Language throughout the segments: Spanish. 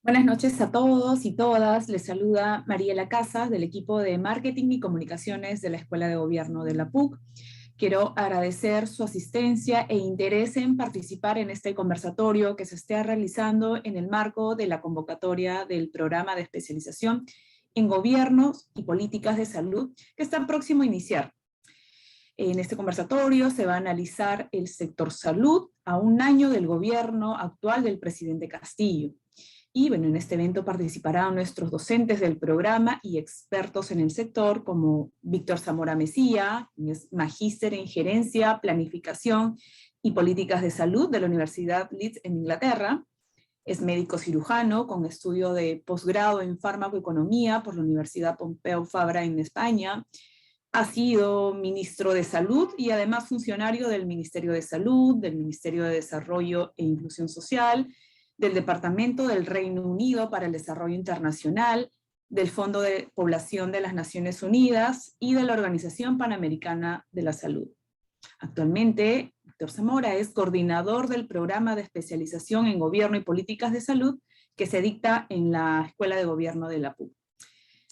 Buenas noches a todos y todas. Les saluda Mariela Casas del equipo de Marketing y Comunicaciones de la Escuela de Gobierno de la PUC. Quiero agradecer su asistencia e interés en participar en este conversatorio que se está realizando en el marco de la convocatoria del programa de especialización en gobiernos y políticas de salud que está próximo a iniciar. En este conversatorio se va a analizar el sector salud a un año del gobierno actual del presidente Castillo. Y bueno, en este evento participarán nuestros docentes del programa y expertos en el sector, como Víctor Zamora Mesía, quien es magíster en gerencia, planificación y políticas de salud de la Universidad Leeds en Inglaterra. Es médico cirujano con estudio de posgrado en farmacoeconomía por la Universidad Pompeu Fabra en España. Ha sido ministro de Salud y además funcionario del Ministerio de Salud, del Ministerio de Desarrollo e Inclusión Social, del Departamento del Reino Unido para el Desarrollo Internacional, del Fondo de Población de las Naciones Unidas y de la Organización Panamericana de la Salud. Actualmente, Víctor Zamora es coordinador del programa de especialización en Gobierno y Políticas de Salud que se dicta en la Escuela de Gobierno de la PUC.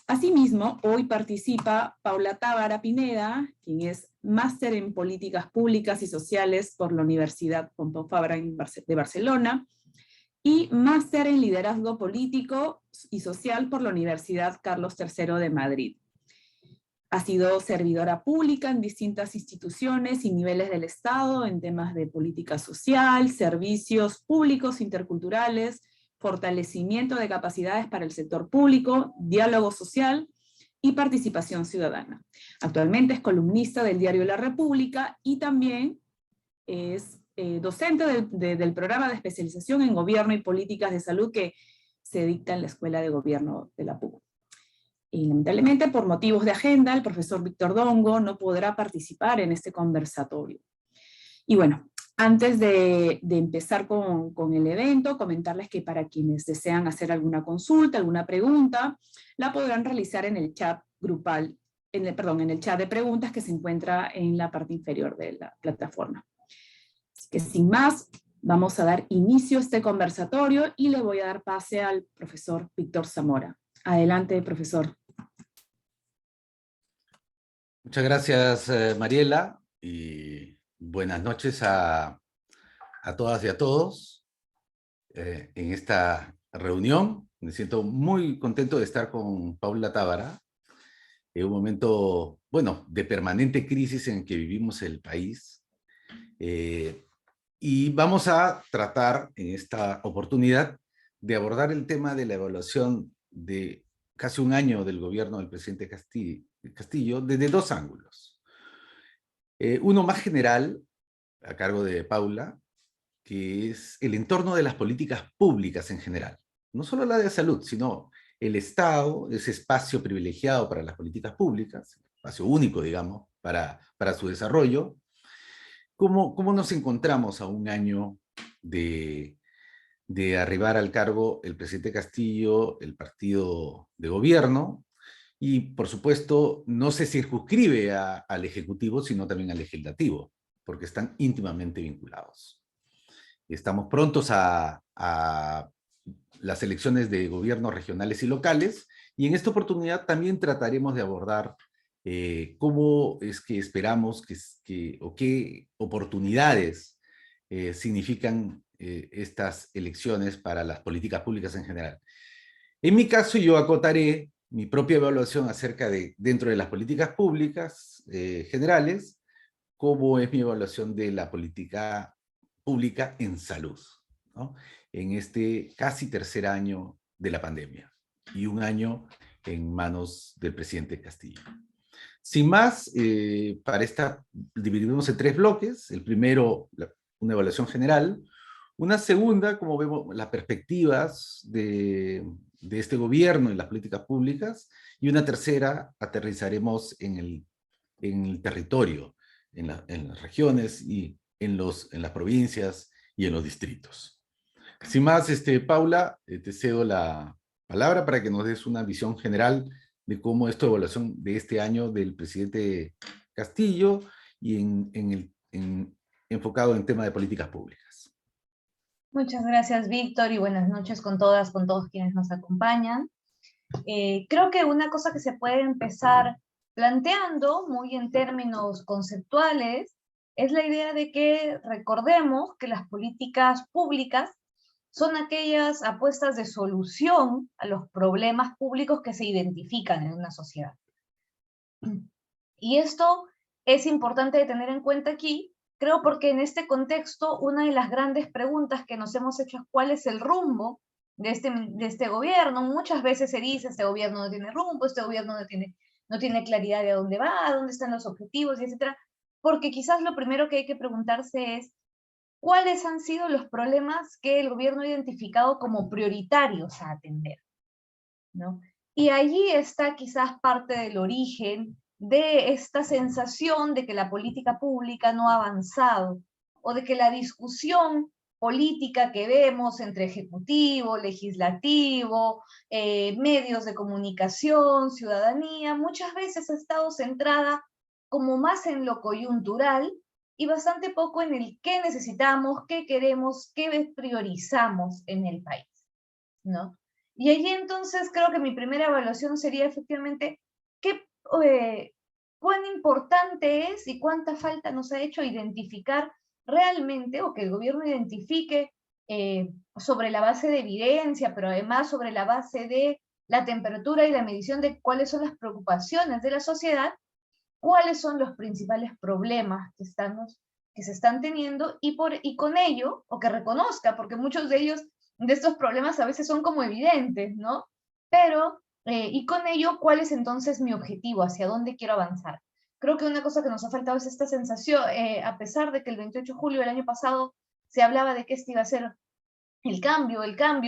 Asimismo, hoy participa Paula Tábara Pineda, quien es máster en Políticas Públicas y Sociales por la Universidad Pompeu Fabra de Barcelona, y máster en Liderazgo Político y Social por la Universidad Carlos III de Madrid. Ha sido servidora pública en distintas instituciones y niveles del Estado en temas de política social, servicios públicos interculturales, fortalecimiento de capacidades para el sector público, diálogo social y participación ciudadana. Actualmente es columnista del diario La República y también es docente del programa de especialización en Gobierno y Políticas de Salud que se dicta en la Escuela de Gobierno de la PUC. Y lamentablemente, por motivos de agenda, el profesor Víctor Dongo no podrá participar en este conversatorio. Y bueno, antes de empezar con el evento, comentarles que para quienes desean hacer alguna consulta, alguna pregunta, la podrán realizar en el chat grupal, en el chat de preguntas que se encuentra en la parte inferior de la plataforma. Así que sin más, vamos a dar inicio a este conversatorio y le voy a dar pase al profesor Víctor Zamora. Adelante, profesor. Muchas gracias, Mariela, y buenas noches a todas y a todos en esta reunión. Me siento muy contento de estar con Paula Tábara en un momento, bueno, de permanente crisis en que vivimos el país. Y vamos a tratar en esta oportunidad de abordar el tema de la evaluación de casi un año del gobierno del presidente Castillo desde dos ángulos. Uno más general, a cargo de Paula, que es el entorno de las políticas públicas en general. No solo la de salud, sino el Estado, ese espacio privilegiado para las políticas públicas, espacio único, digamos, para su desarrollo. ¿Cómo nos encontramos a un año de arribar al cargo el presidente Castillo, el partido de gobierno? Y, por supuesto, no se circunscribe al Ejecutivo, sino también al Legislativo, porque están íntimamente vinculados. Estamos prontos a las elecciones de gobiernos regionales y locales, y en esta oportunidad también trataremos de abordar cómo es que esperamos o qué oportunidades significan estas elecciones para las políticas públicas en general. En mi caso, yo acotaré mi propia evaluación acerca de, dentro de las políticas públicas generales, cómo es mi evaluación de la política pública en salud, ¿no? En este casi tercer año de la pandemia y un año en manos del presidente Castillo. Sin más, dividimos en tres bloques. El primero, una evaluación general. Una segunda, como vemos, las perspectivas de este gobierno en las políticas públicas. Y una tercera, aterrizaremos en el territorio, en las regiones y en las provincias y en los distritos. Sin más, Paula, te cedo la palabra para que nos des una visión general de cómo es tu evaluación de este año del presidente Castillo y enfocado en tema de políticas públicas. Muchas gracias, Víctor, y buenas noches con todas, con todos quienes nos acompañan. Creo que una cosa que se puede empezar planteando, muy en términos conceptuales, es la idea de que recordemos que las políticas públicas son aquellas apuestas de solución a los problemas públicos que se identifican en una sociedad. Y esto es importante de tener en cuenta aquí, creo, porque en este contexto una de las grandes preguntas que nos hemos hecho es cuál es el rumbo de este gobierno. Muchas veces se dice, este gobierno no tiene rumbo, este gobierno no tiene claridad de a dónde va, dónde están los objetivos, etc. Porque quizás lo primero que hay que preguntarse es, ¿cuáles han sido los problemas que el gobierno ha identificado como prioritarios a atender? ¿No? Y allí está quizás parte del origen de esta sensación de que la política pública no ha avanzado, o de que la discusión política que vemos entre ejecutivo, legislativo, medios de comunicación, ciudadanía, muchas veces ha estado centrada como más en lo coyuntural y bastante poco en el qué necesitamos, qué queremos, qué priorizamos en el país, ¿no? Y allí entonces creo que mi primera evaluación sería efectivamente cuán importante es y cuánta falta nos ha hecho identificar realmente, o que el gobierno identifique sobre la base de evidencia, pero además sobre la base de la temperatura y la medición de cuáles son las preocupaciones de la sociedad, cuáles son los principales problemas que se están teniendo y con ello, o que reconozca, porque muchos de ellos, de estos problemas a veces son como evidentes, ¿no? Pero, y con ello, ¿cuál es entonces mi objetivo? ¿Hacia dónde quiero avanzar? Creo que una cosa que nos ha faltado es esta sensación, a pesar de que el 28 de julio del año pasado se hablaba de que este iba a ser el cambio,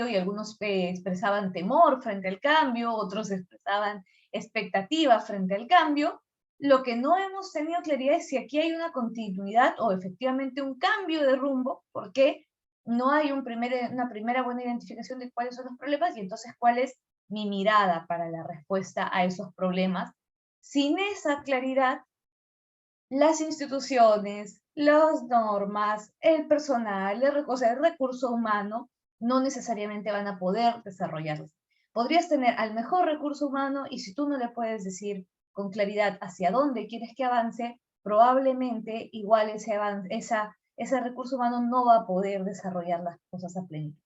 y algunos expresaban temor frente al cambio, otros expresaban expectativa frente al cambio. Lo que no hemos tenido claridad es si aquí hay una continuidad o efectivamente un cambio de rumbo, porque no hay una primera buena identificación de cuáles son los problemas y entonces cuál es mi mirada para la respuesta a esos problemas. Sin esa claridad, las instituciones, las normas, el personal, el recurso humano, no necesariamente van a poder desarrollarse. Podrías tener al mejor recurso humano y si tú no le puedes decir con claridad hacia dónde quieres que avance, probablemente igual ese recurso humano no va a poder desarrollar las cosas a plenitud.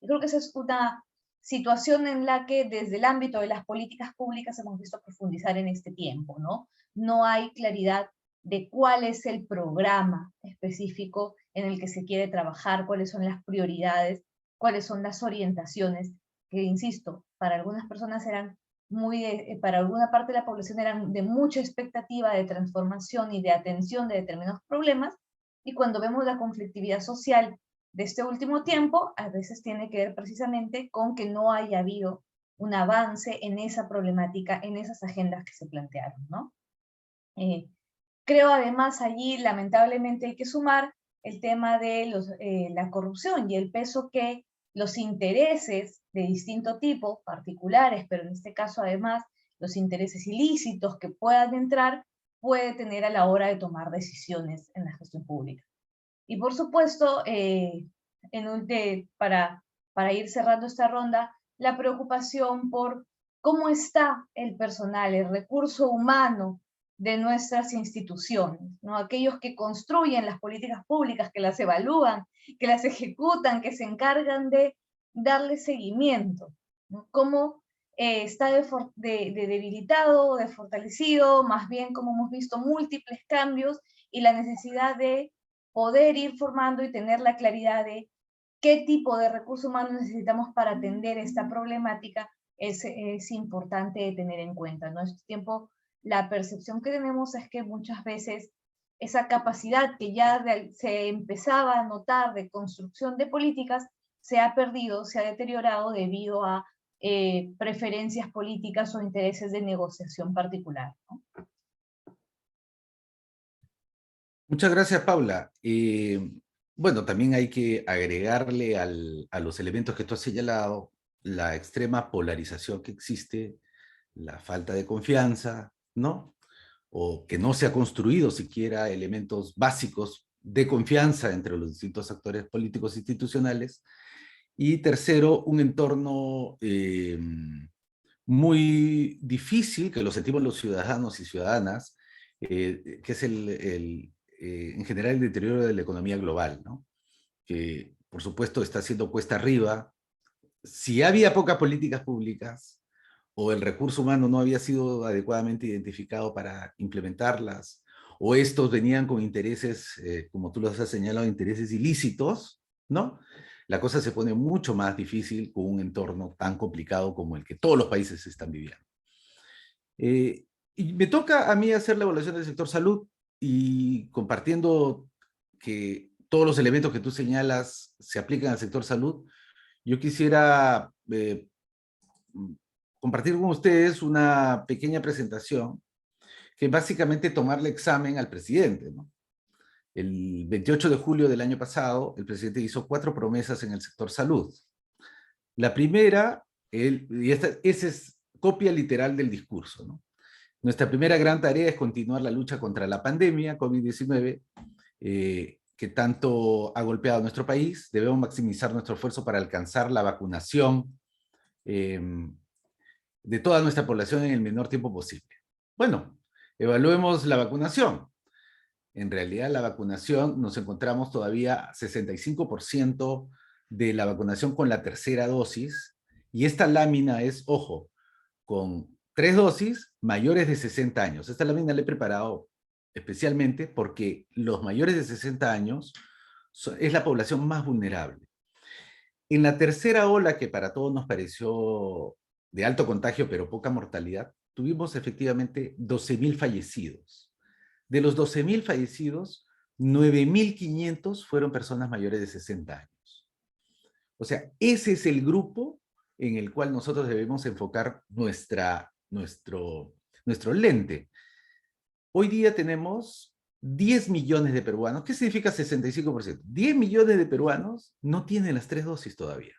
Yo creo que esa es una situación en la que desde el ámbito de las políticas públicas hemos visto profundizar en este tiempo, ¿no? No hay claridad de cuál es el programa específico en el que se quiere trabajar, cuáles son las prioridades, cuáles son las orientaciones, que insisto, para algunas personas eran para alguna parte de la población eran de mucha expectativa de transformación y de atención de determinados problemas, y cuando vemos la conflictividad social de este último tiempo, a veces tiene que ver precisamente con que no haya habido un avance en esa problemática, en esas agendas que se plantearon, ¿no? Creo además allí, lamentablemente, hay que sumar el tema de la corrupción y el peso que los intereses de distinto tipo, particulares, pero en este caso además los intereses ilícitos que puedan entrar, puede tener a la hora de tomar decisiones en la gestión pública. Y por supuesto, para ir cerrando esta ronda, la preocupación por cómo está el personal, el recurso humano de nuestras instituciones, ¿no? Aquellos que construyen las políticas públicas, que las evalúan, que las ejecutan, que se encargan de darle seguimiento, ¿no? Cómo está debilitado, de fortalecido, más bien como hemos visto múltiples cambios y la necesidad de poder ir formando y tener la claridad de qué tipo de recursos humanos necesitamos para atender esta problemática es importante tener en cuenta, ¿no? En este tiempo, la percepción que tenemos es que muchas veces esa capacidad que ya se empezaba a notar de construcción de políticas se ha perdido, se ha deteriorado debido a preferencias políticas o intereses de negociación particular, ¿no? Muchas gracias, Paula. Bueno, también hay que agregarle a los elementos que tú has señalado la extrema polarización que existe, la falta de confianza, ¿no? O que no se ha construido siquiera elementos básicos de confianza entre los distintos actores políticos e institucionales. Y tercero, un entorno muy difícil, que lo sentimos los ciudadanos y ciudadanas, que es en general el deterioro de la economía global, ¿no? Que por supuesto está siendo cuesta arriba. Si había pocas políticas públicas o el recurso humano no había sido adecuadamente identificado para implementarlas, o estos venían con intereses, como tú los has señalado, intereses ilícitos, ¿no? La cosa se pone mucho más difícil con un entorno tan complicado como el que todos los países están viviendo. Y me toca a mí hacer la evaluación del sector salud y compartiendo que todos los elementos que tú señalas se aplican al sector salud, yo quisiera compartir con ustedes una pequeña presentación que básicamente tomarle examen al presidente, ¿no? El 28 de julio del año pasado, el presidente hizo 4 promesas en el sector salud. La primera, esa es copia literal del discurso, ¿no? Nuestra primera gran tarea es continuar la lucha contra la pandemia COVID-19, que tanto ha golpeado a nuestro país. Debemos maximizar nuestro esfuerzo para alcanzar la vacunación de toda nuestra población en el menor tiempo posible. Bueno, evaluemos la vacunación. En realidad, la vacunación, nos encontramos todavía 65% de la vacunación con la tercera dosis, y esta lámina es, ojo, con 3 dosis mayores de 60 años. Esta lámina la he preparado especialmente porque los mayores de 60 años es la población más vulnerable. En la tercera ola, que para todos nos pareció de alto contagio pero poca mortalidad, tuvimos efectivamente 12.000 fallecidos. De los 12.000 fallecidos, 9.500 fueron personas mayores de 60 años. O sea, ese es el grupo en el cual nosotros debemos enfocar nuestro lente. Hoy día tenemos 10 millones de peruanos. ¿Qué significa 65%? 10 millones de peruanos no tienen las 3 dosis todavía.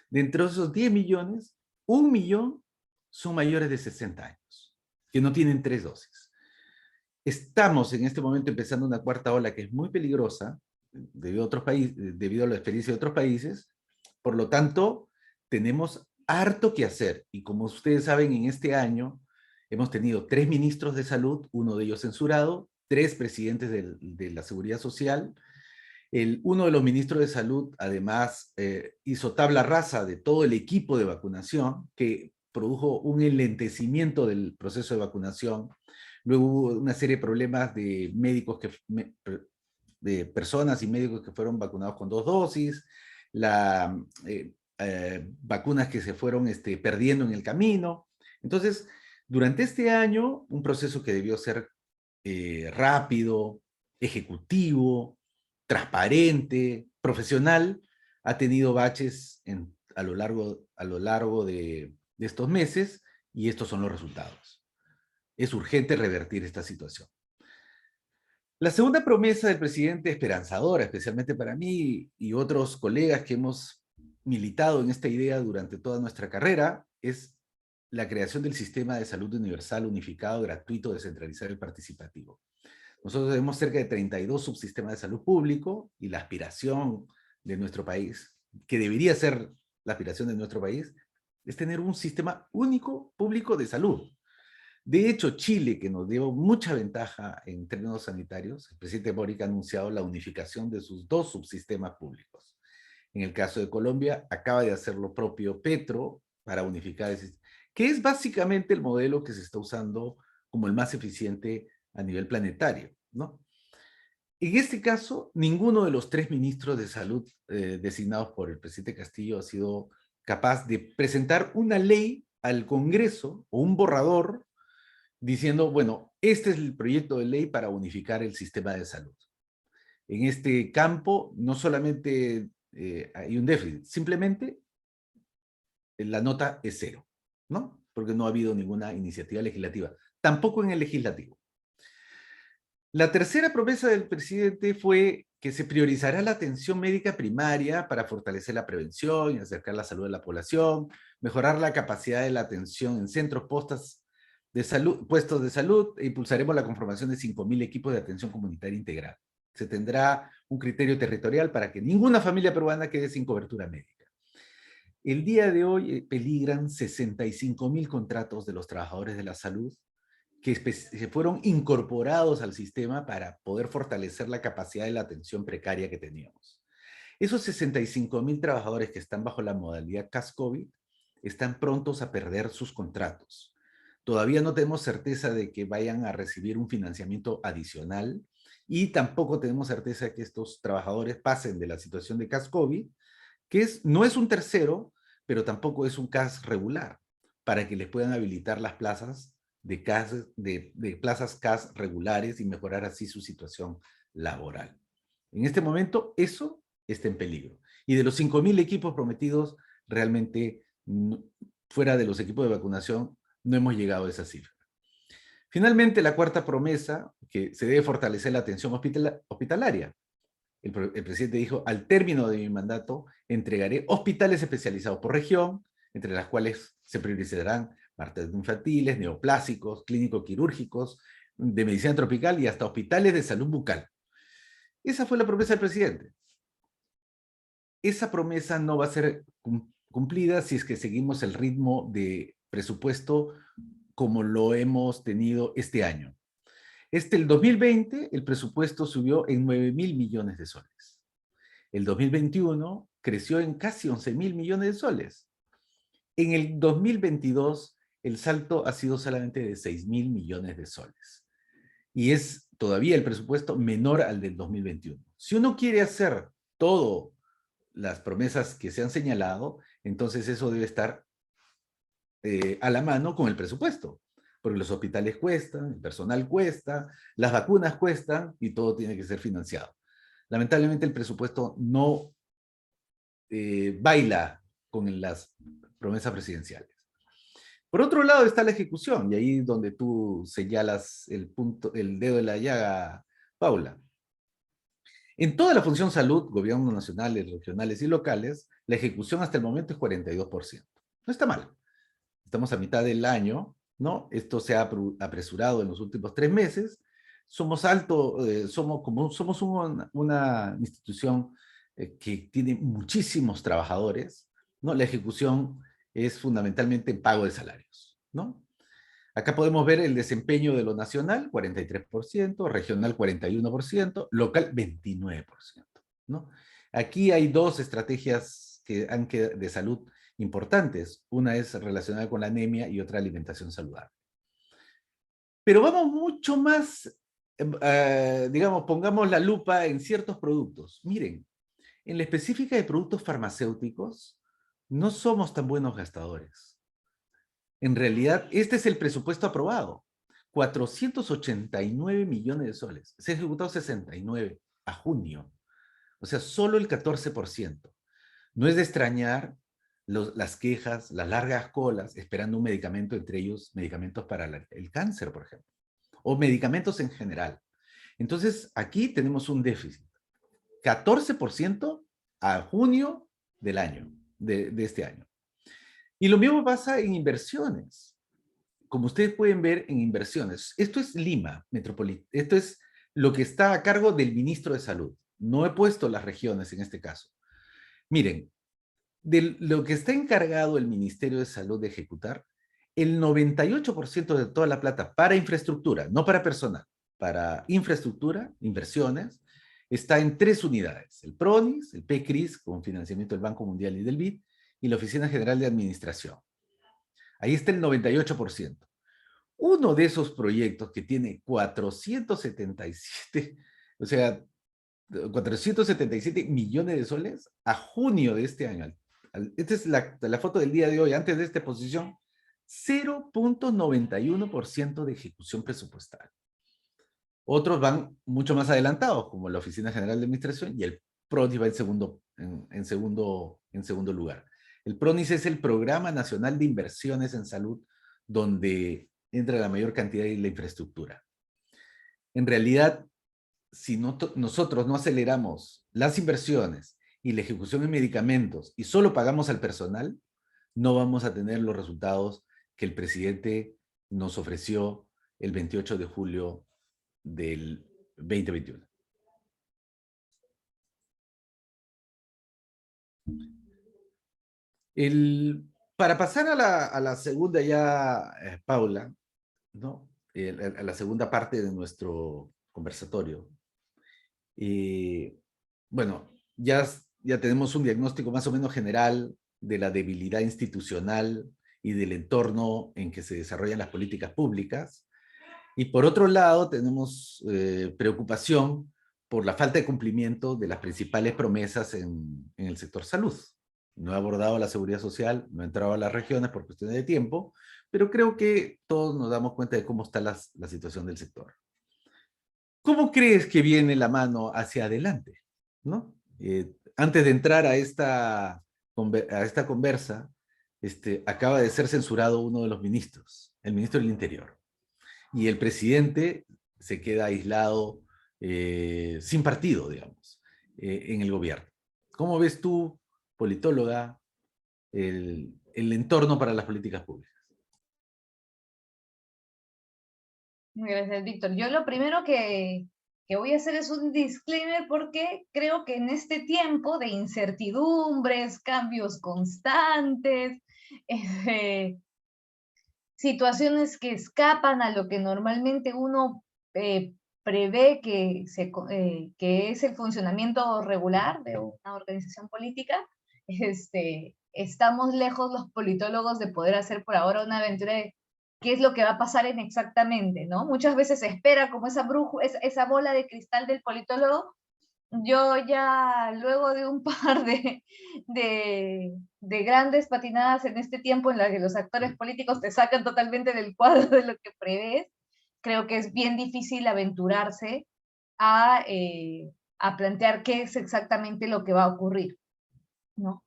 Dentro de esos 10 millones, 1 millón son mayores de 60 años, que no tienen 3 dosis. Estamos en este momento empezando una cuarta ola que es muy peligrosa debido a la experiencia de otros países. Por lo tanto, tenemos harto que hacer. Y como ustedes saben, en este año hemos tenido 3 ministros de salud, uno de ellos censurado, 3 presidentes de la Seguridad Social. Uno de los ministros de salud, además, hizo tabla rasa de todo el equipo de vacunación, que produjo un enlentecimiento del proceso de vacunación. Luego hubo una serie de problemas de médicos, de personas y médicos que fueron vacunados con 2 dosis, vacunas que se fueron perdiendo en el camino. Entonces, durante este año, un proceso que debió ser rápido, ejecutivo, transparente, profesional, ha tenido baches a lo largo de estos meses, y estos son los resultados. Es urgente revertir esta situación. La segunda promesa del presidente, esperanzadora, especialmente para mí y otros colegas que hemos militado en esta idea durante toda nuestra carrera, es la creación del sistema de salud universal, unificado, gratuito, descentralizado y participativo. Nosotros tenemos cerca de 32 subsistemas de salud público, y la aspiración de nuestro país, que debería ser la aspiración de nuestro país, es tener un sistema único público de salud. De hecho, Chile, que nos dio mucha ventaja en términos sanitarios, el presidente Boric ha anunciado la unificación de sus 2 subsistemas públicos. En el caso de Colombia, acaba de hacer lo propio Petro para unificar el sistema, que es básicamente el modelo que se está usando como el más eficiente a nivel planetario, ¿no? En este caso, ninguno de los 3 ministros de salud designados por el presidente Castillo ha sido capaz de presentar una ley al Congreso o un borrador diciendo, bueno, este es el proyecto de ley para unificar el sistema de salud. En este campo no solamente hay un déficit, simplemente la nota es 0, ¿no? Porque no ha habido ninguna iniciativa legislativa, tampoco en el legislativo. La tercera promesa del presidente fue que se priorizará la atención médica primaria para fortalecer la prevención y acercar la salud de la población, mejorar la capacidad de la atención en centros, puestos de salud, e impulsaremos la conformación de 5.000 equipos de atención comunitaria integral. Se tendrá un criterio territorial para que ninguna familia peruana quede sin cobertura médica. El día de hoy peligran 65.000 contratos de los trabajadores de la salud que se fueron incorporados al sistema para poder fortalecer la capacidad de la atención precaria que teníamos. Esos 65.000 trabajadores que están bajo la modalidad CAS-COVID están prontos a perder sus contratos. Todavía no tenemos certeza de que vayan a recibir un financiamiento adicional y tampoco tenemos certeza de que estos trabajadores pasen de la situación de CAS-COVID, que no es un tercero, pero tampoco es un CAS regular, para que les puedan habilitar las plazas de plazas CAS regulares y mejorar así su situación laboral. En este momento, eso está en peligro. Y de los 5.000 equipos prometidos, realmente, fuera de los equipos de vacunación, no hemos llegado a esa cifra. Finalmente, la cuarta promesa, que se debe fortalecer la atención hospitalaria. El presidente dijo, al término de mi mandato, entregaré hospitales especializados por región, entre las cuales se priorizarán partes infantiles, neoplásicos, clínico-quirúrgicos, de medicina tropical y hasta hospitales de salud bucal. Esa fue la promesa del presidente. Esa promesa no va a ser cumplida si es que seguimos el ritmo de presupuesto como lo hemos tenido este año. El 2020, el presupuesto subió en 9.000 millones de soles. El 2021 creció en casi 11.000 millones de soles. En el 2022, el salto ha sido solamente de 6.000 millones de soles. Y es todavía el presupuesto menor al del 2021. Si uno quiere hacer todas las promesas que se han señalado, entonces eso debe estar a la mano con el presupuesto. Porque los hospitales cuestan, el personal cuesta, las vacunas cuestan y todo tiene que ser financiado. Lamentablemente el presupuesto no baila con las promesas presidenciales. Por otro lado está la ejecución, y ahí es donde tú señalas el dedo de la llaga, Paula. En toda la función salud, gobiernos nacionales, regionales y locales, la ejecución hasta el momento es 42%. No está mal. Estamos a mitad del año, ¿no? Esto se ha apresurado en los últimos 3 meses. Somos una institución que tiene muchísimos trabajadores, ¿no? La ejecución es fundamentalmente en pago de salarios, ¿no? Acá podemos ver el desempeño de lo nacional, 43%, regional 41%, local 29%, ¿no? Aquí hay 2 estrategias de salud importantes. Una es relacionada con la anemia y otra alimentación saludable. Pero vamos mucho más, digamos, pongamos la lupa en ciertos productos. Miren, en la específica de productos farmacéuticos, no somos tan buenos gastadores. En realidad, este es el presupuesto aprobado. 489 millones de soles. Se ha ejecutado 69 a junio. O sea, solo el 14%. No es de extrañar las quejas, las largas colas, esperando un medicamento, entre ellos medicamentos para el cáncer, por ejemplo, o medicamentos en general. Entonces, aquí tenemos un déficit. 14% a junio del año, de este año. Y lo mismo pasa en inversiones. Como ustedes pueden ver en inversiones, esto es Lima, esto es lo que está a cargo del ministro de Salud. No he puesto las regiones en este caso. Miren, de lo que está encargado el Ministerio de Salud de ejecutar, el 98% de toda la plata para infraestructura, no para personal, para infraestructura, inversiones, está en 3 unidades. El PRONIS, el PECRIS, con financiamiento del Banco Mundial y del BID, y la Oficina General de Administración. Ahí está el 98%. Uno de esos proyectos que tiene 477, o sea, 477 millones de soles a junio de este año. Esta es la foto del día de hoy, antes de esta exposición, 0.91% de ejecución presupuestal. Otros van mucho más adelantados, como la Oficina General de Administración, y el PRONIS va en segundo lugar. El PRONIS es el Programa Nacional de Inversiones en Salud, donde entra la mayor cantidad de la infraestructura. En realidad, si nosotros no aceleramos las inversiones y la ejecución en medicamentos y solo pagamos al personal, no vamos a tener los resultados que el presidente nos ofreció el 28 de julio del 2021. Para pasar a la segunda ya, Paula, ¿no? A la segunda parte de nuestro conversatorio. Bueno, ya tenemos un diagnóstico más o menos general de la debilidad institucional y del entorno en que se desarrollan las políticas públicas. Y por otro lado, tenemos preocupación por la falta de cumplimiento de las principales promesas en el sector salud. No he abordado la seguridad social, no he entrado a las regiones por cuestiones de tiempo, pero creo que todos nos damos cuenta de cómo está la situación del sector. ¿Cómo crees que viene la mano hacia adelante? ¿No? Antes de entrar a esta conversa, acaba de ser censurado uno de los ministros, el ministro del Interior. Y el presidente se queda aislado, sin partido, digamos, en el gobierno. ¿Cómo ves tú, politóloga, el entorno para las políticas públicas? Gracias, Víctor. Yo lo primero que voy a hacer es un disclaimer porque creo que en este tiempo de incertidumbres, cambios constantes, eh, situaciones que escapan a lo que normalmente uno prevé que es el funcionamiento regular de una organización política, estamos lejos los politólogos de poder hacer por ahora una aventura de qué es lo que va a pasar en exactamente, ¿no? Muchas veces se espera como esa bola de cristal del politólogo. Yo ya luego de un par de grandes patinadas en este tiempo en la que los actores políticos te sacan totalmente del cuadro de lo que prevés, creo que es bien difícil aventurarse a plantear qué es exactamente lo que va a ocurrir, ¿no?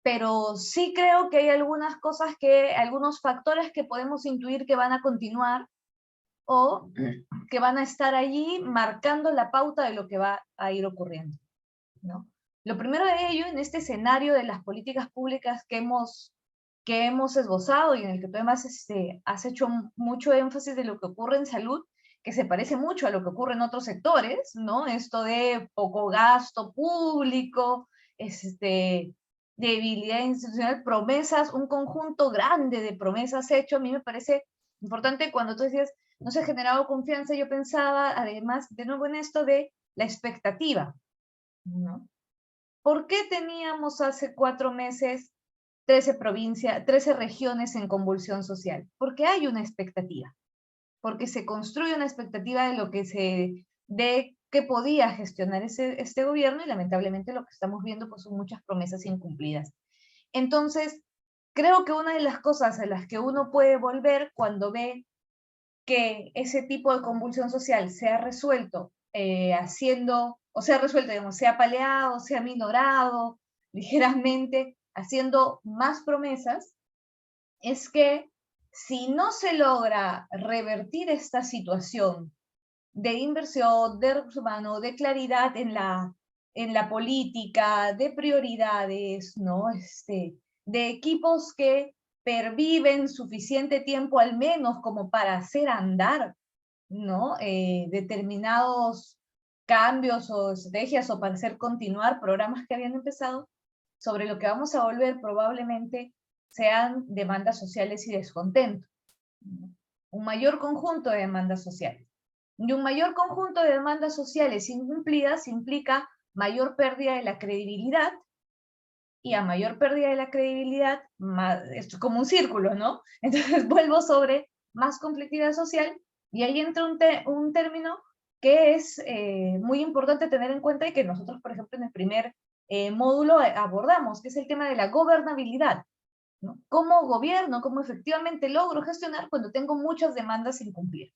Pero sí creo que hay algunos factores que podemos intuir que van a continuar o que van a estar allí marcando la pauta de lo que va a ir ocurriendo, ¿no? Lo primero de ello, en este escenario de las políticas públicas que hemos esbozado y en el que tú además has hecho mucho énfasis de lo que ocurre en salud, que se parece mucho a lo que ocurre en otros sectores, ¿no? Esto de poco gasto público, debilidad institucional, promesas, un conjunto grande de promesas hecho. A mí me parece importante cuando tú decías, no se ha generado confianza, yo pensaba además de nuevo en esto de la expectativa, ¿no? ¿Por qué teníamos hace 4 meses 13 regiones en convulsión social? Porque hay una expectativa, porque se construye una expectativa de que podía gestionar este gobierno y lamentablemente lo que estamos viendo pues son muchas promesas incumplidas. Entonces, creo que una de las cosas a las que uno puede volver cuando ve que ese tipo de convulsión social se ha resuelto digamos, se ha paliado, se ha minorado ligeramente, haciendo más promesas, es que si no se logra revertir esta situación de inversión, de recursos humanos, de claridad en la política, de prioridades, ¿no? De equipos que perviven suficiente tiempo al menos como para hacer andar, ¿no? Determinados cambios o estrategias o para hacer continuar programas que habían empezado, sobre lo que vamos a volver probablemente sean demandas sociales y descontento, ¿no? Un mayor conjunto de demandas sociales. Y un mayor conjunto de demandas sociales incumplidas implica mayor pérdida de la credibilidad, y a mayor pérdida de la credibilidad, esto es como un círculo, ¿no? Entonces vuelvo sobre más conflictividad social, y ahí entra un término que es muy importante tener en cuenta y que nosotros, por ejemplo, en el primer módulo abordamos, que es el tema de la gobernabilidad, ¿no? ¿Cómo gobierno, cómo efectivamente logro gestionar cuando tengo muchas demandas sin cumplir?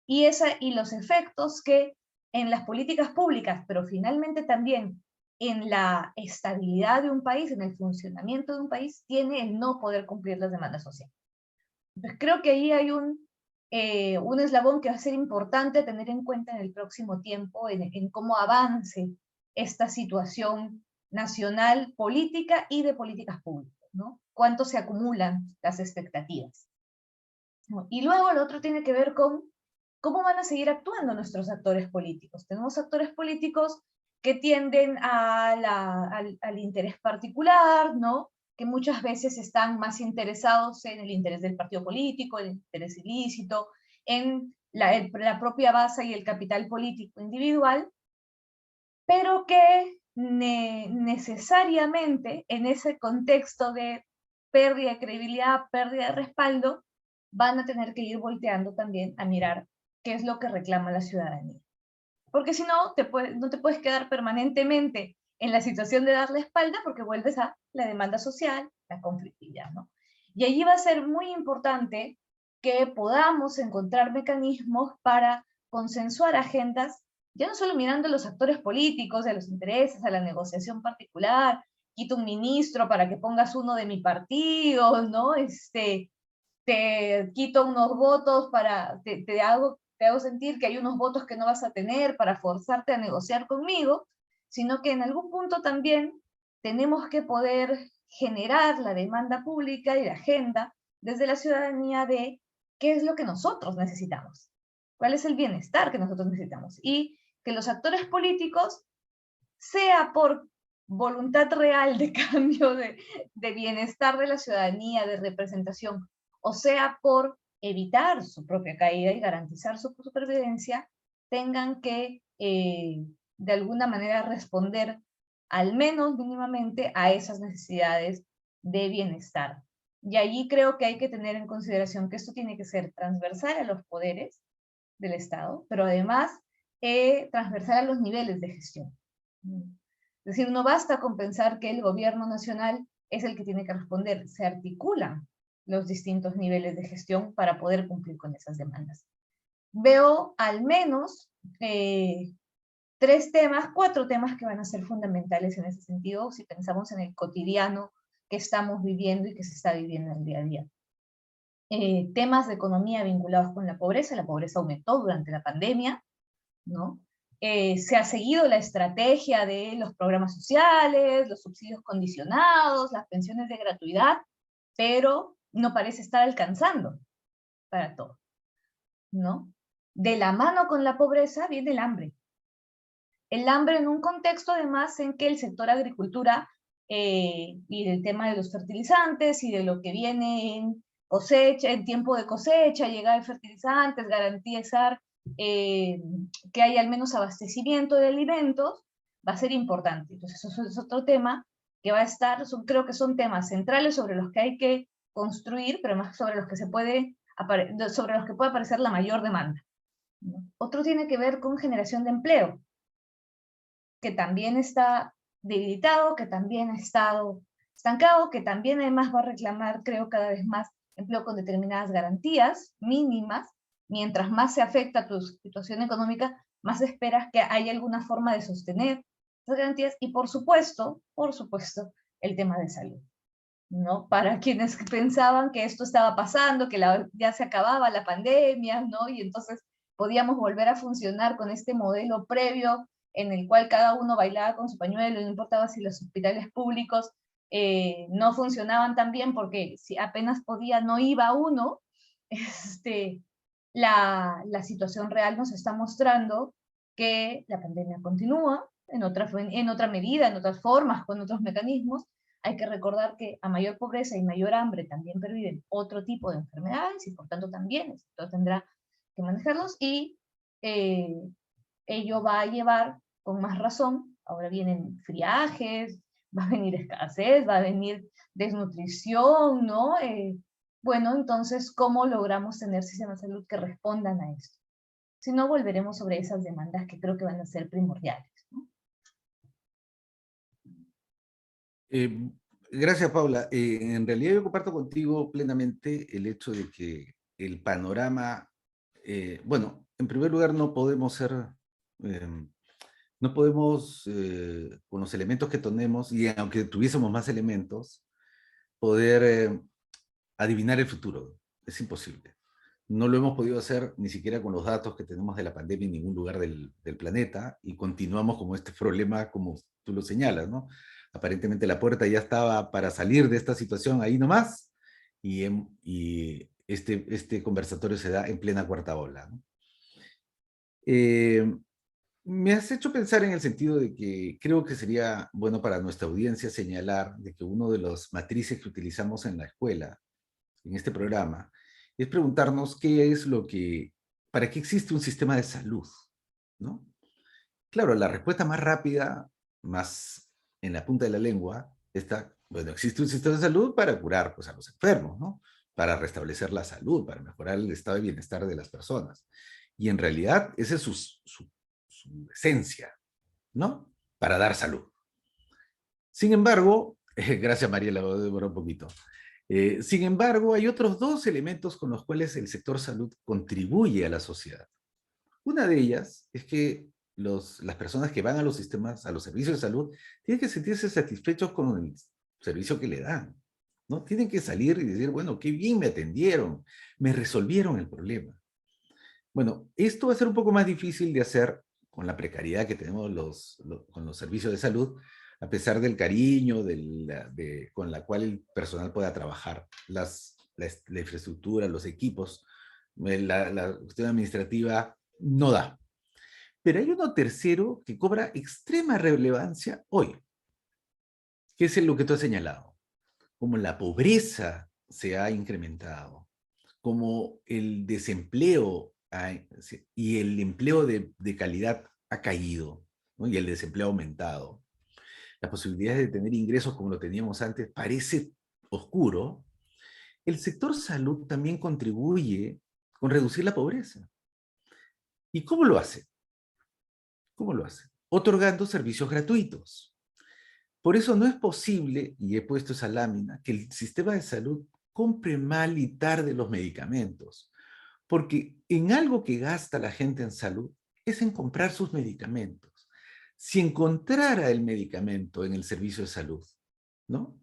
Y los efectos que en las políticas públicas, pero finalmente también en la estabilidad de un país, en el funcionamiento de un país, tiene el no poder cumplir las demandas sociales. Entonces creo que ahí hay un eslabón que va a ser importante tener en cuenta en el próximo tiempo, en cómo avance esta situación nacional, política y de políticas públicas, ¿no? Cuánto se acumulan las expectativas, ¿no? Y luego el otro tiene que ver con cómo van a seguir actuando nuestros actores políticos. Tenemos actores políticos que tienden al interés particular, ¿no? Que muchas veces están más interesados en el interés del partido político, el interés ilícito, en la propia base y el capital político individual, pero que necesariamente en ese contexto de pérdida de credibilidad, pérdida de respaldo, van a tener que ir volteando también a mirar qué es lo que reclama la ciudadanía. Porque si no, no te puedes quedar permanentemente en la situación de dar la espalda porque vuelves a la demanda social, la conflictividad, ¿no? Y allí va a ser muy importante que podamos encontrar mecanismos para consensuar agendas, ya no solo mirando a los actores políticos, a los intereses, a la negociación particular, quito un ministro para que pongas uno de mi partido, ¿no? Te quito unos votos te hago sentir que hay unos votos que no vas a tener para forzarte a negociar conmigo, sino que en algún punto también tenemos que poder generar la demanda pública y la agenda desde la ciudadanía de qué es lo que nosotros necesitamos, cuál es el bienestar que nosotros necesitamos, y que los actores políticos, sea por voluntad real de cambio de bienestar de la ciudadanía, de representación, o sea por evitar su propia caída y garantizar su supervivencia, tengan que de alguna manera responder al menos mínimamente a esas necesidades de bienestar. Y allí creo que hay que tener en consideración que esto tiene que ser transversal a los poderes del Estado, pero además transversal a los niveles de gestión. Es decir, no basta con pensar que el gobierno nacional es el que tiene que responder, se articulan los distintos niveles de gestión para poder cumplir con esas demandas. Veo al menos 4 temas que van a ser fundamentales en ese sentido, si pensamos en el cotidiano que estamos viviendo y que se está viviendo en el día a día. Temas de economía vinculados con la pobreza aumentó durante la pandemia, ¿no? Se ha seguido la estrategia de los programas sociales, los subsidios condicionados, las pensiones de gratuidad, pero no parece estar alcanzando para todo, ¿no? De la mano con la pobreza viene el hambre. El hambre en un contexto además en que el sector agricultura y el tema de los fertilizantes y de lo que viene en cosecha, en tiempo de cosecha, llegar de fertilizantes, garantizar que haya al menos abastecimiento de alimentos, va a ser importante. Entonces eso es otro tema que va a estar, creo que son temas centrales sobre los que hay que construir, pero más sobre los que puede aparecer la mayor demanda, ¿no? Otro tiene que ver con generación de empleo, que también está debilitado, que también ha estado estancado, que también además va a reclamar, creo, cada vez más empleo con determinadas garantías mínimas. Mientras más se afecta tu situación económica, más esperas que haya alguna forma de sostener esas garantías. Y por supuesto, el tema de salud, ¿no? Para quienes pensaban que esto estaba pasando, que ya se acababa la pandemia, ¿no? Y entonces podíamos volver a funcionar con este modelo previo en el cual cada uno bailaba con su pañuelo, no importaba si los hospitales públicos no funcionaban tan bien porque si apenas podía no iba uno. La situación real nos está mostrando que la pandemia continúa en otra medida, en otras formas, con otros mecanismos. Hay que recordar que a mayor pobreza y mayor hambre también perviven otro tipo de enfermedades y por tanto también el sector tendrá que manejarlos, y ello va a llevar con más razón, ahora vienen friajes, va a venir escasez, va a venir desnutrición, ¿no? Bueno, entonces, ¿cómo logramos tener sistemas de salud que respondan a esto? Si no, volveremos sobre esas demandas que creo que van a ser primordiales, ¿no? Gracias, Paula. En realidad yo comparto contigo plenamente el hecho de que el panorama, bueno, en primer lugar no podemos con los elementos que tenemos, y aunque tuviésemos más elementos, poder adivinar el futuro. Es imposible. No lo hemos podido hacer ni siquiera con los datos que tenemos de la pandemia en ningún lugar del planeta, y continuamos con este problema como tú lo señalas, ¿no? Aparentemente la puerta ya estaba para salir de esta situación ahí nomás, y este conversatorio se da en plena cuarta ola, ¿no? Me has hecho pensar en el sentido de que creo que sería bueno para nuestra audiencia señalar de que uno de los matrices que utilizamos en la escuela, en este programa, es preguntarnos qué es lo que, para qué existe un sistema de salud, ¿no? Claro, la respuesta más rápida, más en la punta de la lengua, está, bueno, existe un sistema de salud para curar, pues, a los enfermos, ¿no? Para restablecer la salud, para mejorar el estado de bienestar de las personas. Y en realidad, esa es su esencia, ¿no? Para dar salud. Sin embargo, gracias Mariela, voy a demorar un poquito. Sin embargo, hay otros dos elementos con los cuales el sector salud contribuye a la sociedad. Una de ellas es que las personas que van a los sistemas, a los servicios de salud, tienen que sentirse satisfechos con el servicio que le dan, ¿no? Tienen que salir y decir, bueno, qué bien me atendieron, me resolvieron el problema. Bueno, esto va a ser un poco más difícil de hacer con la precariedad que tenemos con los servicios de salud, a pesar del cariño con la cual el personal pueda trabajar, la infraestructura, los equipos, la cuestión administrativa no da. Pero hay uno tercero que cobra extrema relevancia hoy, que es lo que tú has señalado. Como la pobreza se ha incrementado, como el desempleo y el empleo de calidad ha caído, ¿no? Y el desempleo ha aumentado. Las posibilidades de tener ingresos como lo teníamos antes parece oscuro. El sector salud también contribuye con reducir la pobreza. ¿Y cómo lo hace? ¿Cómo lo hace? Otorgando servicios gratuitos. Por eso no es posible, y he puesto esa lámina, que el sistema de salud compre mal y tarde los medicamentos. Porque en algo que gasta la gente en salud es en comprar sus medicamentos. Si encontrara el medicamento en el servicio de salud, ¿no?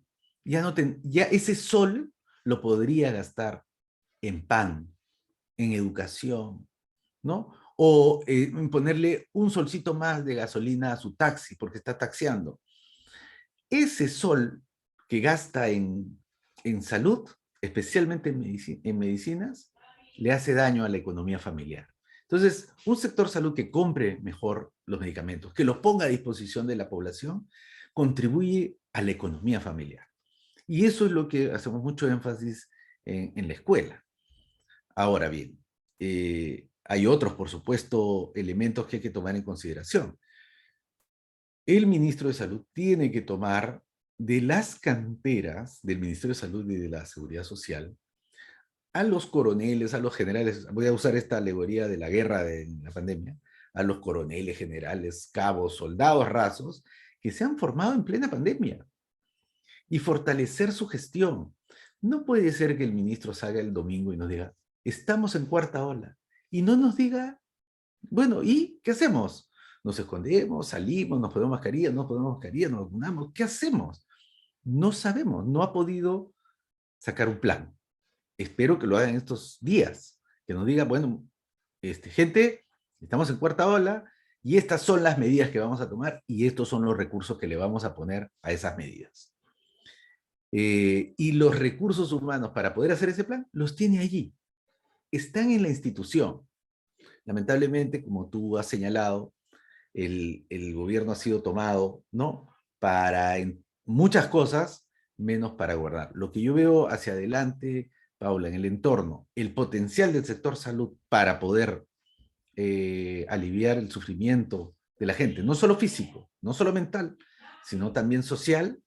Ya ese sol lo podría gastar en pan, en educación, ¿no? O en ponerle un solcito más de gasolina a su taxi porque está taxiando. Ese sol que gasta en salud, especialmente en medicinas, le hace daño a la economía familiar. Entonces, un sector salud que compre mejor los medicamentos, que los ponga a disposición de la población, contribuye a la economía familiar. Y eso es lo que hacemos mucho énfasis en la escuela. Ahora bien, hay otros, por supuesto, elementos que hay que tomar en consideración. El ministro de Salud tiene que tomar de las canteras del Ministerio de Salud y de la Seguridad Social a los coroneles, a los generales, voy a usar esta alegoría de la guerra de la pandemia, a los coroneles, generales, cabos, soldados rasos, que se han formado en plena pandemia y fortalecer su gestión. No puede ser que el ministro salga el domingo y nos diga, estamos en cuarta ola, y no nos diga, bueno, ¿y qué hacemos? Nos escondemos, salimos, nos ponemos mascarilla, no nos ponemos mascarilla, nos vacunamos, ¿qué hacemos? No sabemos, no ha podido sacar un plan. Espero que lo hagan estos días, que nos diga, bueno, gente, estamos en cuarta ola y estas son las medidas que vamos a tomar y estos son los recursos que le vamos a poner a esas medidas. Y los recursos humanos para poder hacer ese plan los tiene allí. Están en la institución. Lamentablemente, como tú has señalado, el gobierno ha sido tomado, ¿no? Para muchas cosas, menos para guardar. Lo que yo veo hacia adelante, Paula, en el entorno, el potencial del sector salud para poder aliviar el sufrimiento de la gente, no solo físico, no solo mental, sino también social,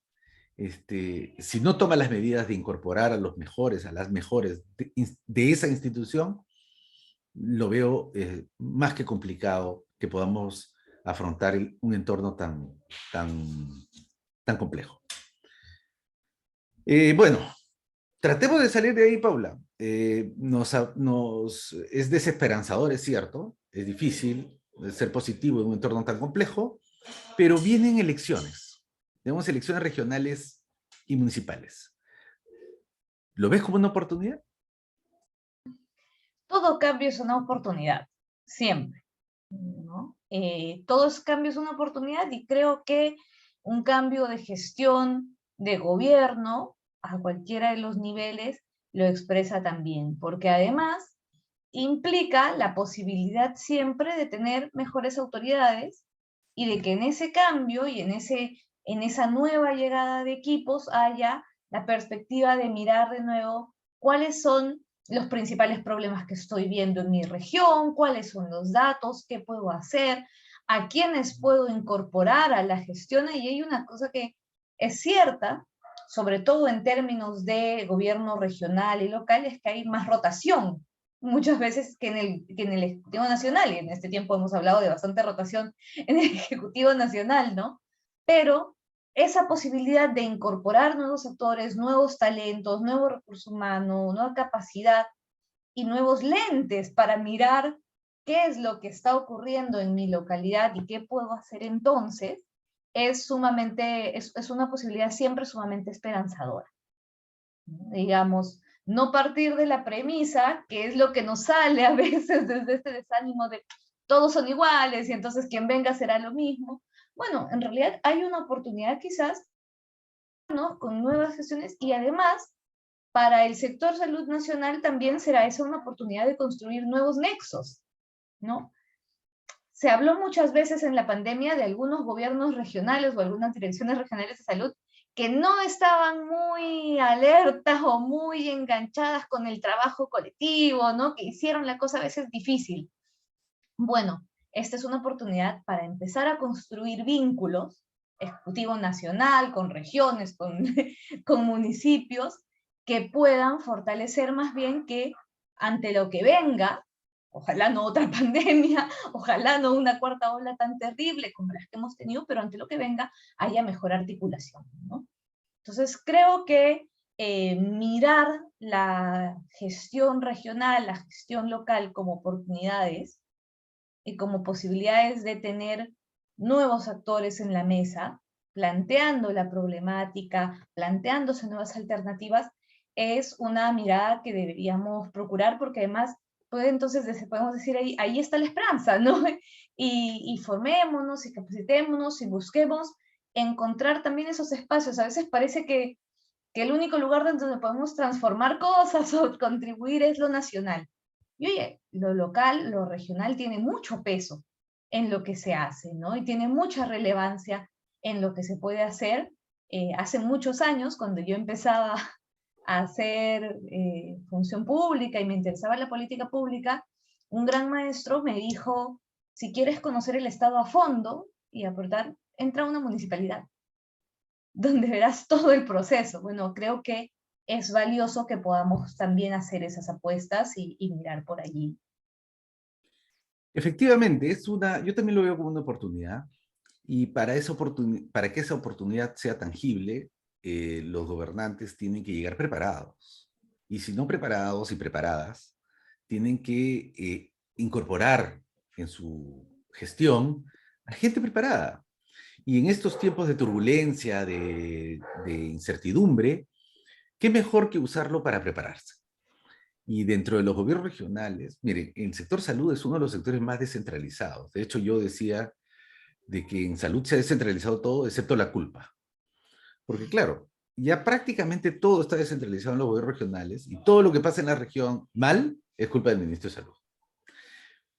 si no toma las medidas de incorporar a los mejores, a las mejores de esa institución, lo veo más que complicado que podamos afrontar un entorno tan complejo. Bueno, tratemos de salir de ahí, Paula. Es desesperanzador, es cierto, es difícil ser positivo en un entorno tan complejo, pero vienen elecciones. Tenemos elecciones regionales y municipales. ¿Lo ves como una oportunidad? Todo cambio es una oportunidad, siempre, ¿no? Todo cambio es una oportunidad y creo que un cambio de gestión, de gobierno, a cualquiera de los niveles, lo expresa también, porque además implica la posibilidad siempre de tener mejores autoridades y de que en ese cambio y en esa nueva llegada de equipos haya la perspectiva de mirar de nuevo cuáles son los principales problemas que estoy viendo en mi región, cuáles son los datos, qué puedo hacer, a quiénes puedo incorporar a la gestión. Y hay una cosa que es cierta, sobre todo en términos de gobierno regional y local, es que hay más rotación muchas veces que en el Ejecutivo Nacional, y en este tiempo hemos hablado de bastante rotación en el Ejecutivo Nacional, ¿no? Pero esa posibilidad de incorporar nuevos actores, nuevos talentos, nuevos recursos humanos, nueva capacidad y nuevos lentes para mirar qué es lo que está ocurriendo en mi localidad y qué puedo hacer entonces, es una posibilidad siempre sumamente esperanzadora. Digamos, no partir de la premisa, que es lo que nos sale a veces desde este desánimo de todos son iguales y entonces quien venga será lo mismo. Bueno, en realidad hay una oportunidad quizás, ¿no?, con nuevas gestiones, y además para el sector salud nacional también será esa una oportunidad de construir nuevos nexos, ¿no? Se habló muchas veces en la pandemia de algunos gobiernos regionales o algunas direcciones regionales de salud que no estaban muy alertas o muy enganchadas con el trabajo colectivo, ¿no?, que hicieron la cosa a veces difícil. Bueno, esta es una oportunidad para empezar a construir vínculos, Ejecutivo Nacional, con regiones, con municipios, que puedan fortalecer más bien que ante lo que venga, ojalá no otra pandemia, ojalá no una cuarta ola tan terrible como las que hemos tenido, pero ante lo que venga haya mejor articulación, ¿no? Entonces creo que mirar la gestión regional, la gestión local como oportunidades y como posibilidades de tener nuevos actores en la mesa, planteando la problemática, planteándose nuevas alternativas, es una mirada que deberíamos procurar, porque además entonces podemos decir ahí está la esperanza, ¿no? Y formémonos y capacitémonos y busquemos encontrar también esos espacios. A veces parece que el único lugar donde podemos transformar cosas o contribuir es lo nacional. Y oye, lo local, lo regional tiene mucho peso en lo que se hace, ¿no? Y tiene mucha relevancia en lo que se puede hacer. Hace muchos años, cuando yo empezaba a hacer función pública y me interesaba la política pública, un gran maestro me dijo, si quieres conocer el Estado a fondo y aportar, entra a una municipalidad, donde verás todo el proceso. Bueno, creo que es valioso que podamos también hacer esas apuestas y mirar por allí. Efectivamente, yo también lo veo como una oportunidad, y para que esa oportunidad sea tangible, los gobernantes tienen que llegar preparados. Y si no preparados y preparadas, tienen que incorporar en su gestión a gente preparada. Y en estos tiempos de turbulencia, de incertidumbre, ¿qué mejor que usarlo para prepararse? Y dentro de los gobiernos regionales, miren, el sector salud es uno de los sectores más descentralizados. De hecho, yo decía de que en salud se ha descentralizado todo, excepto la culpa. Porque claro, ya prácticamente todo está descentralizado en los gobiernos regionales, y todo lo que pasa en la región mal es culpa del ministro de Salud.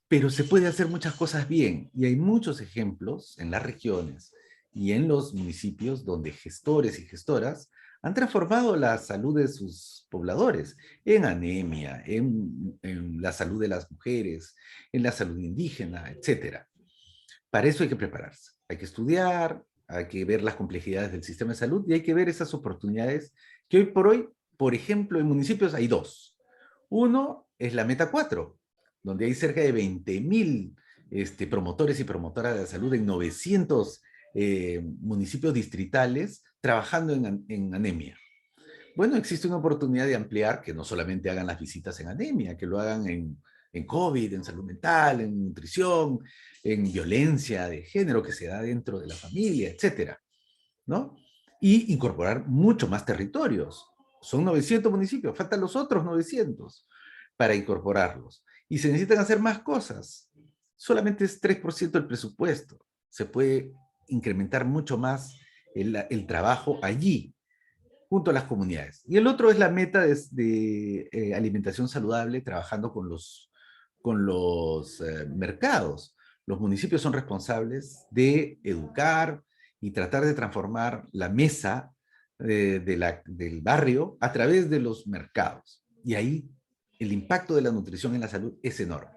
Pero se puede hacer muchas cosas bien, y hay muchos ejemplos en las regiones y en los municipios donde gestores y gestoras han transformado la salud de sus pobladores en anemia, en la salud de las mujeres, en la salud indígena, etc. Para eso hay que prepararse, hay que estudiar, hay que ver las complejidades del sistema de salud, y hay que ver esas oportunidades que hoy por hoy, por ejemplo, en municipios hay dos. Uno es la Meta 4, donde hay cerca de 20.000 promotores y promotoras de la salud en 900 municipios distritales trabajando en anemia. Bueno, existe una oportunidad de ampliar, que no solamente hagan las visitas en anemia, que lo hagan en COVID, en salud mental, en nutrición, en violencia de género que se da dentro de la familia, etcétera, ¿no? Y incorporar mucho más territorios. Son 900 municipios, faltan los otros 900 para incorporarlos. Y se necesitan hacer más cosas. Solamente es 3% del presupuesto. Se puede incrementar mucho más el trabajo allí, junto a las comunidades. Y el otro es la meta de alimentación saludable, trabajando con los con los mercados. Los municipios son responsables de educar y tratar de transformar la mesa del barrio a través de los mercados. Y ahí el impacto de la nutrición en la salud es enorme.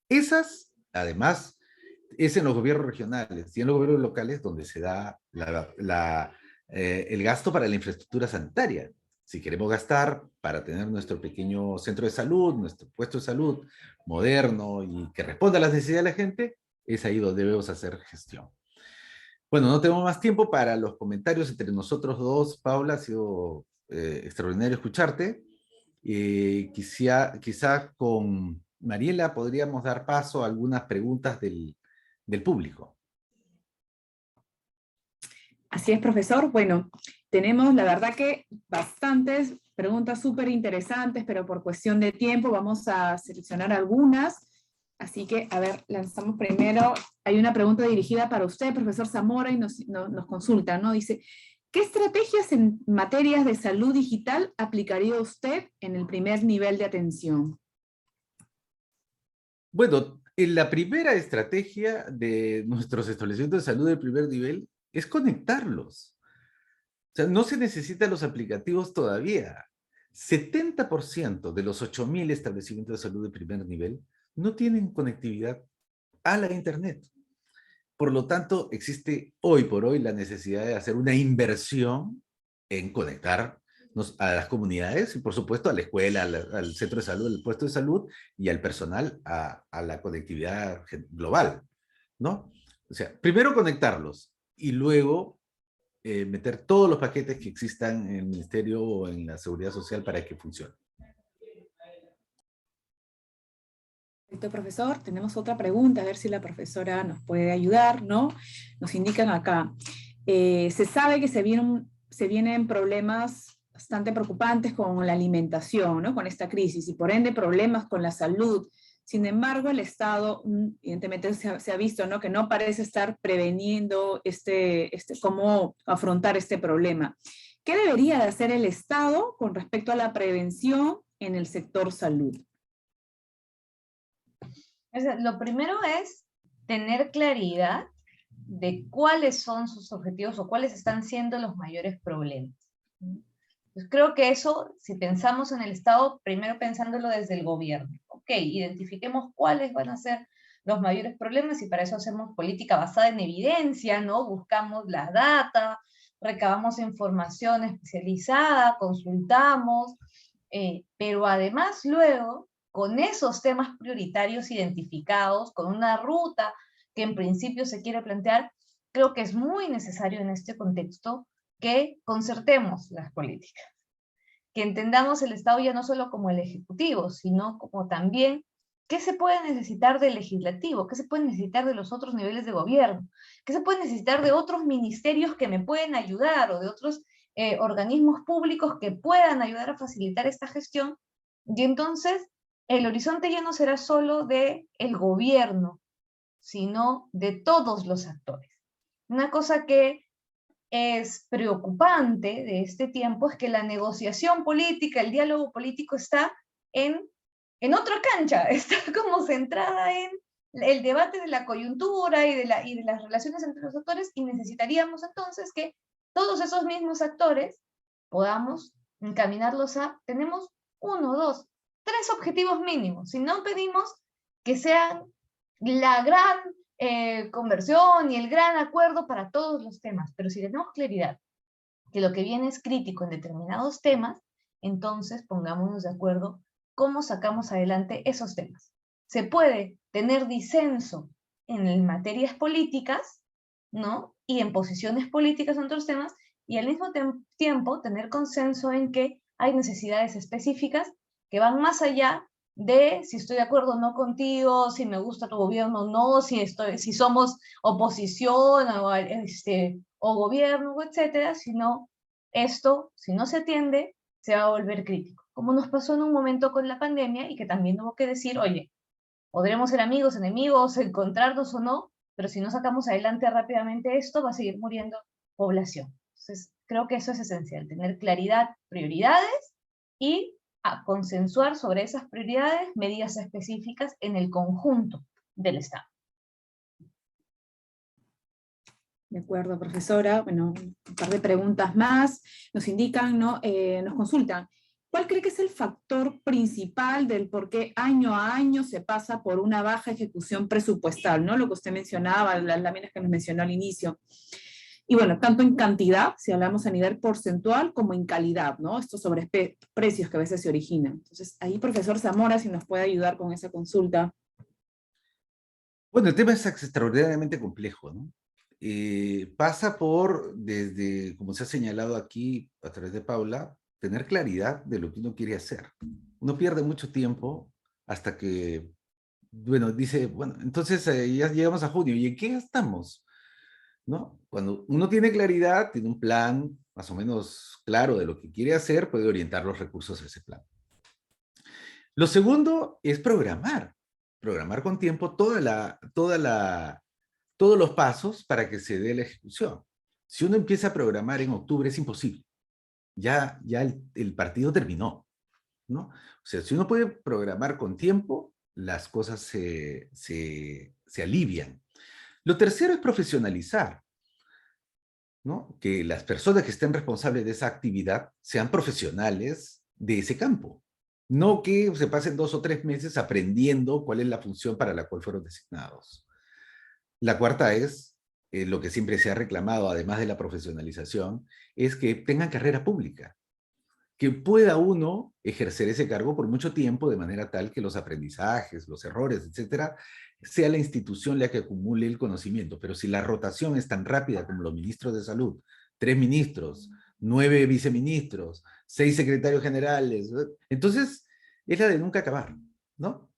Esas, además, es en los gobiernos regionales y en los gobiernos locales donde se da el gasto para la infraestructura sanitaria. Si queremos gastar para tener nuestro pequeño centro de salud, nuestro puesto de salud moderno y que responda a las necesidades de la gente, es ahí donde debemos hacer gestión. Bueno, no tenemos más tiempo para los comentarios entre nosotros dos. Paula, ha sido extraordinario escucharte. Quizá con Mariela podríamos dar paso a algunas preguntas del público. Así es, profesor. Bueno, tenemos la verdad que bastantes preguntas súper interesantes, pero por cuestión de tiempo vamos a seleccionar algunas. Así que, a ver, lanzamos primero. Hay una pregunta dirigida para usted, profesor Zamora, y nos consulta, ¿no? Dice, ¿qué estrategias en materias de salud digital aplicaría usted en el primer nivel de atención? Bueno, la primera estrategia de nuestros establecimientos de salud de primer nivel es conectarlos. O sea, no se necesitan los aplicativos todavía. 70% de los 8.000 establecimientos de salud de primer nivel no tienen conectividad a la Internet. Por lo tanto, existe hoy por hoy la necesidad de hacer una inversión en conectar a las comunidades y, por supuesto, a la escuela, al centro de salud, al puesto de salud y al personal a la conectividad global, ¿no? O sea, primero conectarlos y luego meter todos los paquetes que existan en el Ministerio o en la Seguridad Social para que funcione. Perfecto, profesor. Tenemos otra pregunta, a ver si la profesora nos puede ayudar, ¿no? Nos indican acá. Se sabe que se vienen problemas bastante preocupantes con la alimentación, ¿no? Con esta crisis y por ende problemas con la salud. Sin embargo, el Estado, evidentemente se ha visto, ¿no? Que no parece estar preveniendo cómo afrontar este problema. ¿Qué debería de hacer el Estado con respecto a la prevención en el sector salud? Lo primero es tener claridad de cuáles son sus objetivos o cuáles están siendo los mayores problemas. Pues creo que eso, si pensamos en el Estado, primero pensándolo desde el gobierno. Ok, identifiquemos cuáles van a ser los mayores problemas y para eso hacemos política basada en evidencia, ¿no? Buscamos la data, recabamos información especializada, consultamos, pero además luego, con esos temas prioritarios identificados, con una ruta que en principio se quiere plantear, creo que es muy necesario en este contexto que concertemos las políticas, que entendamos el Estado ya no solo como el ejecutivo, sino como también qué se puede necesitar del legislativo, qué se puede necesitar de los otros niveles de gobierno, qué se puede necesitar de otros ministerios que me pueden ayudar o de otros organismos públicos que puedan ayudar a facilitar esta gestión. Y entonces el horizonte ya no será solo del gobierno, sino de todos los actores. Una cosa que es preocupante de este tiempo es que la negociación política, el diálogo político está en otra cancha, está como centrada en el debate de la coyuntura y de las relaciones entre los actores, y necesitaríamos entonces que todos esos mismos actores podamos encaminarlos tenemos 1, 2, 3 objetivos mínimos, si no pedimos que sean la gran conversión y el gran acuerdo para todos los temas, pero si tenemos claridad que lo que viene es crítico en determinados temas, entonces pongámonos de acuerdo cómo sacamos adelante esos temas. Se puede tener disenso en materias políticas, ¿no? Y en posiciones políticas en otros temas, y al mismo tiempo tener consenso en que hay necesidades específicas que van más allá de si estoy de acuerdo o no contigo, si me gusta tu gobierno o no, si somos oposición o gobierno, etcétera, sino esto, si no se atiende, se va a volver crítico. Como nos pasó en un momento con la pandemia y que también hubo que decir, oye, podremos ser amigos, enemigos, encontrarnos o no, pero si no sacamos adelante rápidamente esto, va a seguir muriendo población. Entonces, creo que eso es esencial, tener claridad, prioridades y a consensuar sobre esas prioridades medidas específicas en el conjunto del Estado. De acuerdo, profesora. Bueno, un par de preguntas más. Nos indican, ¿no? Nos consultan. ¿Cuál cree que es el factor principal del por qué año a año se pasa por una baja ejecución presupuestal? ¿No? Lo que usted mencionaba, las láminas que nos mencionó al inicio. Y bueno, tanto en cantidad, si hablamos a nivel porcentual, como en calidad, ¿no? Estos sobreprecios que a veces se originan. Entonces, ahí, profesor Zamora, si nos puede ayudar con esa consulta. Bueno, el tema es extraordinariamente complejo, ¿no? Pasa por, desde, como se ha señalado aquí a través de Paula, tener claridad de lo que uno quiere hacer. Uno pierde mucho tiempo hasta que, bueno, dice, bueno, entonces ya llegamos a junio, ¿y en qué estamos? ¿No? Cuando uno tiene claridad, tiene un plan más o menos claro de lo que quiere hacer, puede orientar los recursos a ese plan. Lo segundo es programar con tiempo todos los pasos para que se dé la ejecución. Si uno empieza a programar en octubre es imposible. Ya el partido terminó, ¿no? O sea, si uno puede programar con tiempo, las cosas se alivian. Lo tercero es profesionalizar, ¿no? Que las personas que estén responsables de esa actividad sean profesionales de ese campo. No que se pasen 2 o 3 meses aprendiendo cuál es la función para la cual fueron designados. La cuarta es, lo que siempre se ha reclamado, además de la profesionalización, es que tengan carrera pública, que pueda uno ejercer ese cargo por mucho tiempo de manera tal que los aprendizajes, los errores, etcétera, sea la institución la que acumule el conocimiento. Pero si la rotación es tan rápida como los ministros de salud, 3 ministros, 9 viceministros, 6 secretarios generales, entonces es la de nunca acabar, ¿no?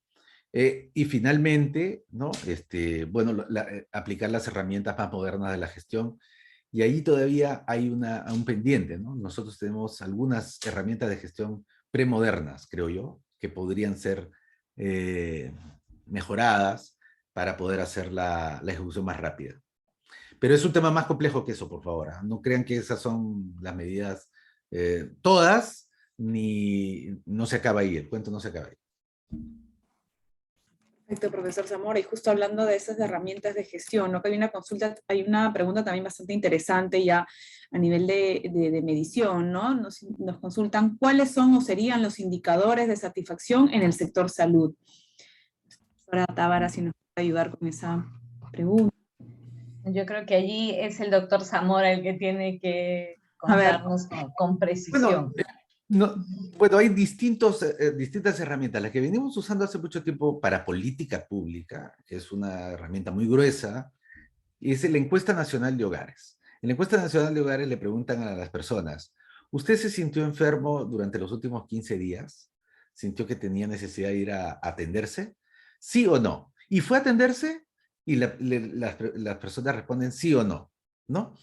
Y finalmente, ¿no? Bueno, aplicar las herramientas más modernas de la gestión. Y ahí todavía hay un pendiente, ¿no? Nosotros tenemos algunas herramientas de gestión premodernas, creo yo, que podrían ser mejoradas para poder hacer la ejecución más rápida. Pero es un tema más complejo que eso, por favor. No crean que esas son las medidas todas, ni no se acaba ahí, el cuento no se acaba ahí. Perfecto, profesor Zamora. Y justo hablando de esas herramientas de gestión, ¿no? Que hay una pregunta también bastante interesante ya a nivel de medición, ¿no? Nos consultan cuáles son o serían los indicadores de satisfacción en el sector salud. Profesora Tábara, si nos puede ayudar con esa pregunta. Yo creo que allí es el doctor Zamora el que tiene que contarnos con precisión. Bueno, hay distintas herramientas. La que venimos usando hace mucho tiempo para política pública, que es una herramienta muy gruesa, es la encuesta nacional de hogares. En la encuesta nacional de hogares le preguntan a las personas, ¿usted se sintió enfermo durante los últimos 15 días? ¿Sintió que tenía necesidad de ir a atenderse? ¿Sí o no? ¿Y fue a atenderse? Y las personas responden sí o no, ¿no?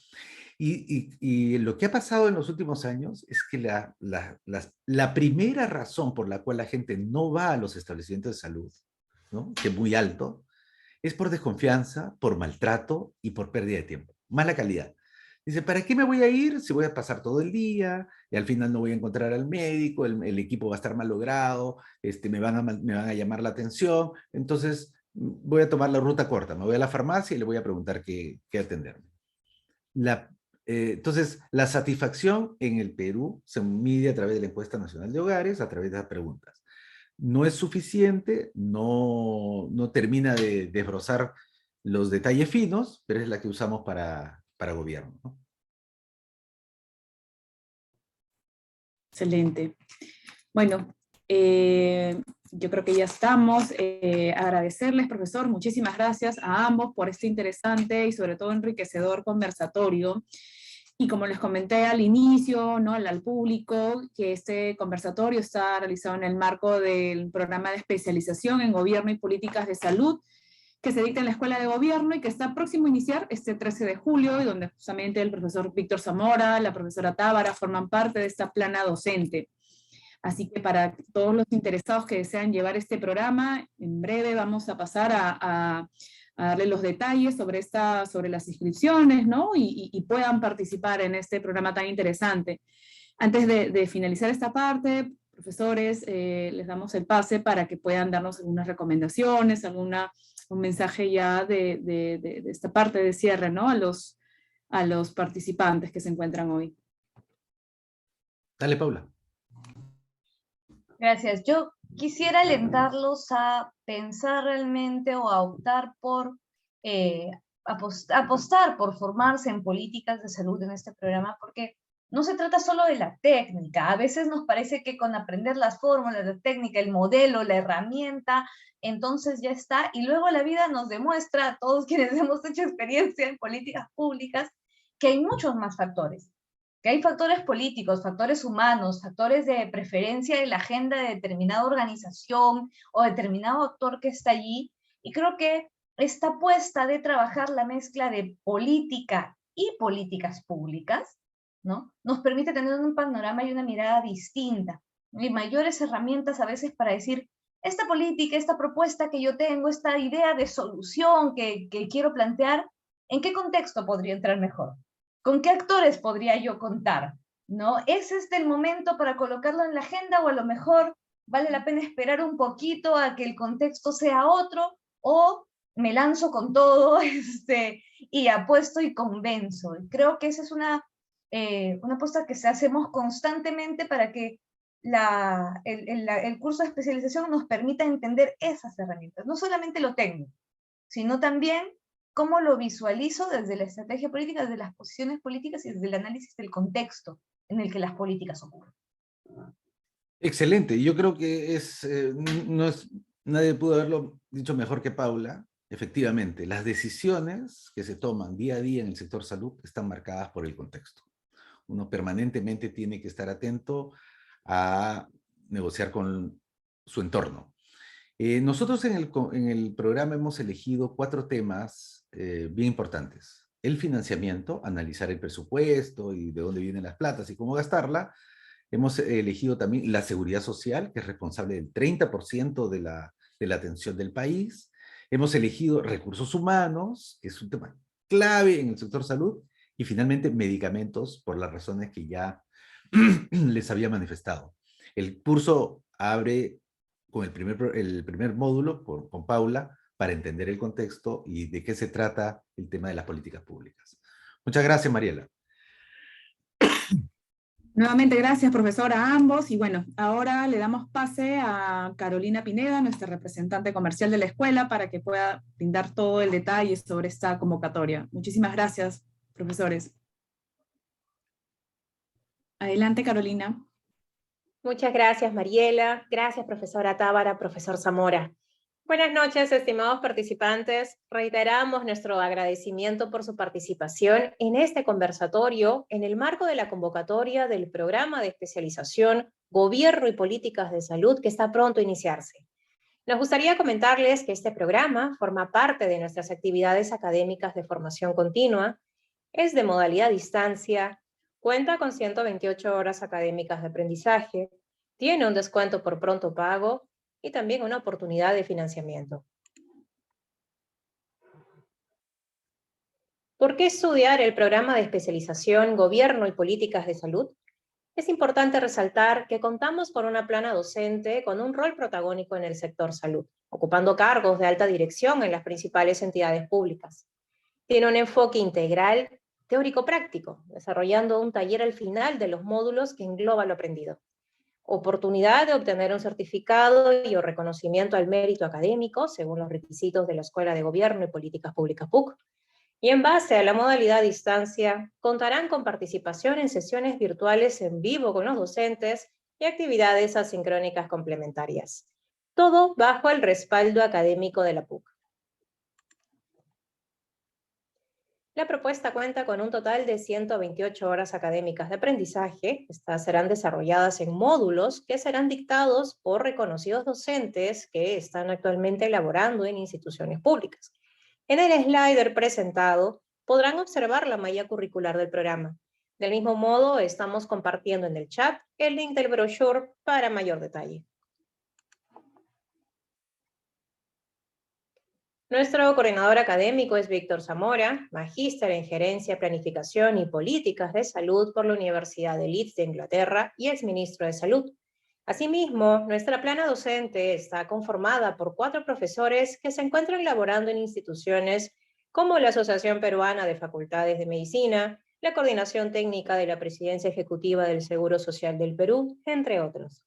Y lo que ha pasado en los últimos años es que la primera razón por la cual la gente no va a los establecimientos de salud, ¿no? Que es muy alto, es por desconfianza, por maltrato y por pérdida de tiempo. Mala calidad. Dice, ¿para qué me voy a ir si voy a pasar todo el día y al final no voy a encontrar al médico, el equipo va a estar mal logrado, me van a llamar la atención, entonces voy a tomar la ruta corta, me voy a la farmacia y le voy a preguntar qué atenderme. Entonces, la satisfacción en el Perú se mide a través de la encuesta nacional de hogares, a través de las preguntas. No es suficiente, no termina de desbrozar los detalles finos, pero es la que usamos para gobierno, ¿no? Excelente. Bueno, yo creo que ya estamos. Agradecerles, profesor, muchísimas gracias a ambos por este interesante y sobre todo enriquecedor conversatorio. Y como les comenté al inicio, ¿no? al público, que este conversatorio está realizado en el marco del programa de especialización en Gobierno y Políticas de Salud, que se dicta en la Escuela de Gobierno y que está próximo a iniciar este 13 de julio, y donde justamente el profesor Víctor Zamora, la profesora Tábara forman parte de esta plana docente. Así que para todos los interesados que desean llevar este programa, en breve vamos a pasar a darle los detalles sobre las inscripciones, ¿no? Y puedan participar en este programa tan interesante. Antes de finalizar esta parte, profesores, les damos el pase para que puedan darnos algunas recomendaciones, un mensaje ya de esta parte de cierre, ¿no? A los participantes que se encuentran hoy. Dale, Paula. Gracias. Yo quisiera alentarlos a pensar realmente o a optar por apostar por formarse en políticas de salud en este programa, porque no se trata solo de la técnica. A veces nos parece que con aprender las fórmulas, la técnica, el modelo, la herramienta, entonces ya está, y luego la vida nos demuestra a todos quienes hemos hecho experiencia en políticas públicas que hay muchos más factores, que hay factores políticos, factores humanos, factores de preferencia en la agenda de determinada organización o determinado actor que está allí, y creo que esta apuesta de trabajar la mezcla de política y políticas públicas, ¿no?, nos permite tener un panorama y una mirada distinta, y mayores herramientas a veces para decir, esta política, esta propuesta que yo tengo, esta idea de solución que quiero plantear, ¿en qué contexto podría entrar mejor? ¿Con qué actores podría yo contar? ¿No? ¿Es este el momento para colocarlo en la agenda o a lo mejor vale la pena esperar un poquito a que el contexto sea otro, o me lanzo con todo y apuesto y convenzo? Creo que esa es una apuesta que hacemos constantemente para que el curso de especialización nos permita entender esas herramientas, no solamente lo técnico, sino también cómo lo visualizo desde la estrategia política, desde las posiciones políticas y desde el análisis del contexto en el que las políticas ocurren. Excelente, yo creo que nadie pudo haberlo dicho mejor que Paula. Efectivamente, las decisiones que se toman día a día en el sector salud están marcadas por el contexto. Uno permanentemente tiene que estar atento a negociar con su entorno. Nosotros en el programa hemos elegido 4 temas bien importantes. El financiamiento, analizar el presupuesto y de dónde vienen las platas y cómo gastarla. Hemos elegido también la seguridad social, que es responsable del 30% de la atención del país. Hemos elegido recursos humanos, que es un tema clave en el sector salud. Y finalmente, medicamentos, por las razones que ya les había manifestado. El curso abre con el primer módulo con Paula para entender el contexto y de qué se trata el tema de las políticas públicas. Muchas gracias, Mariela. Nuevamente, gracias, profesora, a ambos. Y bueno, ahora le damos pase a Carolina Pineda, nuestra representante comercial de la escuela, para que pueda brindar todo el detalle sobre esta convocatoria. Muchísimas gracias, profesores. Adelante, Carolina. Muchas gracias, Mariela. Gracias, profesora Tábara, profesor Zamora. Buenas noches, estimados participantes. Reiteramos nuestro agradecimiento por su participación en este conversatorio en el marco de la convocatoria del programa de especialización Gobierno y Políticas de Salud que está pronto a iniciarse. Nos gustaría comentarles que este programa forma parte de nuestras actividades académicas de formación continua, es de modalidad a distancia, cuenta con 128 horas académicas de aprendizaje, tiene un descuento por pronto pago y también una oportunidad de financiamiento. ¿Por qué estudiar el programa de especialización Gobierno y Políticas de Salud? Es importante resaltar que contamos con una plana docente con un rol protagónico en el sector salud, ocupando cargos de alta dirección en las principales entidades públicas. Tiene un enfoque integral teórico-práctico, desarrollando un taller al final de los módulos que engloba lo aprendido. Oportunidad de obtener un certificado y o reconocimiento al mérito académico, según los requisitos de la Escuela de Gobierno y Políticas Públicas PUC. Y en base a la modalidad a distancia, contarán con participación en sesiones virtuales en vivo con los docentes y actividades asincrónicas complementarias. Todo bajo el respaldo académico de la PUC. La propuesta cuenta con un total de 128 horas académicas de aprendizaje. Estas serán desarrolladas en módulos que serán dictados por reconocidos docentes que están actualmente laborando en instituciones públicas. En el slider presentado podrán observar la malla curricular del programa. Del mismo modo, estamos compartiendo en el chat el link del brochure para mayor detalle. Nuestro coordinador académico es Víctor Zamora, magíster en Gerencia, Planificación y Políticas de Salud por la Universidad de Leeds de Inglaterra y exministro de Salud. Asimismo, nuestra plana docente está conformada por 4 profesores que se encuentran laborando en instituciones como la Asociación Peruana de Facultades de Medicina, la Coordinación Técnica de la Presidencia Ejecutiva del Seguro Social del Perú, entre otros.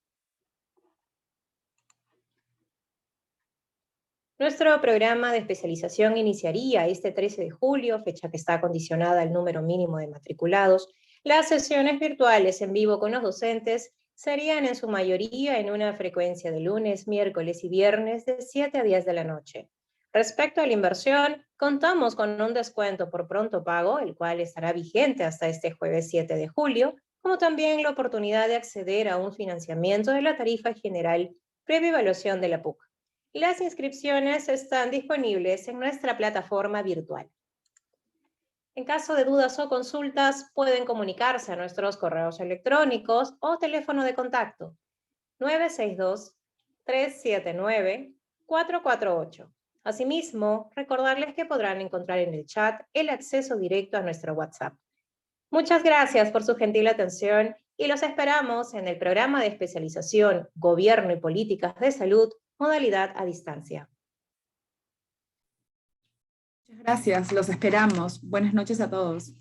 Nuestro programa de especialización iniciaría este 13 de julio, fecha que está condicionada al número mínimo de matriculados. Las sesiones virtuales en vivo con los docentes serían en su mayoría en una frecuencia de lunes, miércoles y viernes de 7 a 10 de la noche. Respecto a la inversión, contamos con un descuento por pronto pago, el cual estará vigente hasta este jueves 7 de julio, como también la oportunidad de acceder a un financiamiento de la tarifa general previa evaluación de la PUC. Las inscripciones están disponibles en nuestra plataforma virtual. En caso de dudas o consultas, pueden comunicarse a nuestros correos electrónicos o teléfono de contacto 962-379-448. Asimismo, recordarles que podrán encontrar en el chat el acceso directo a nuestro WhatsApp. Muchas gracias por su gentil atención y los esperamos en el programa de especialización Gobierno y Políticas de Salud, modalidad a distancia. Muchas gracias, los esperamos. Buenas noches a todos.